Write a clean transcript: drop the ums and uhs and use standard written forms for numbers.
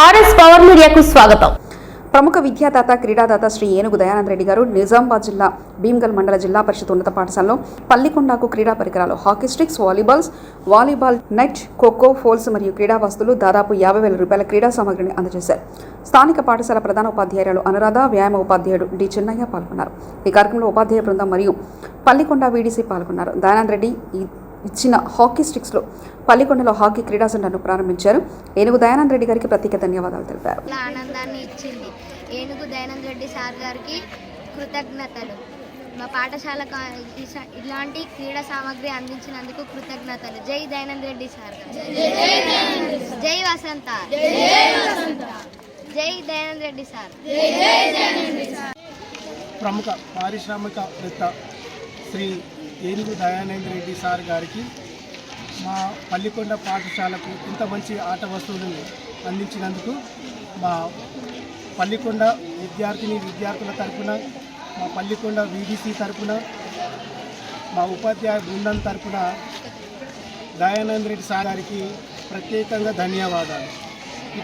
RS power మీడియాకు స్వాగతం. ప్రముఖ విద్యాదాత క్రీడాదాత శ్రీ ఏనుగు దయానంద రెడ్డి గారు నిజామాబాద్ జిల్లా భీమ్గల్ మండల జిల్లా పరిషత్ ఉన్నత పాఠశాలలో పల్లికొండకు క్రీడా పరికరాలు, hockey sticks, volleyball net, kho kho, poles మరియు క్రీడా వస్తువులు దాదాపు 50,000 రూపాయల క్రీడా సామగ్రిని అందజేశారు. స్థానిక పాఠశాల ప్రధాన ఉపాధ్యాయురాలు అనురాధ, వ్యాయామ ఉపాధ్యాయుడు డి చిన్నయ్య పాల్గొన్నారు. ఈ కార్యక్రమంలో ఉపాధ్యాయ బృందం మరియు పల్లికొండ వీడీసీ పాల్గొన్నారు. దయానంద రెడ్డి ఇచ్చిన హాకీ స్టిక్స్లో పల్లికొండలో హాకీ క్రీడా సెంటర్ను ప్రారంభించారు. ఏనుగు దయానంద రెడ్డి గారికి ప్రత్యేక ధన్యవాదాలు తెలిపారు. ఆనందాన్ని ఇచ్చింది ఏనుగు దయానంద రెడ్డి సార్ గారికి కృతజ్ఞతలు. మా పాఠశాలకు ఇలాంటి క్రీడా సామాగ్రి అందించినందుకు కృతజ్ఞతలు. జై దయానంద రెడ్డి సార్ గారు. జై వసంత. జై దయానంద రెడ్డి సార్. ప్రముఖ పారిశ్రామికవేత్త శ్రీ ఏనుగు దయానంద రెడ్డి సార్ గారికి మా పల్లికొండ పాఠశాలకు ఇంత మంచి ఆట వస్తువులను అందించినందుకు మా పల్లికొండ విద్యార్థుల తరపున, మా పల్లికొండ వీడీసీ తరపున, మా ఉపాధ్యాయ బృందం తరపున దయానంద రెడ్డి సార్ గారికి ప్రత్యేకంగా ధన్యవాదాలు.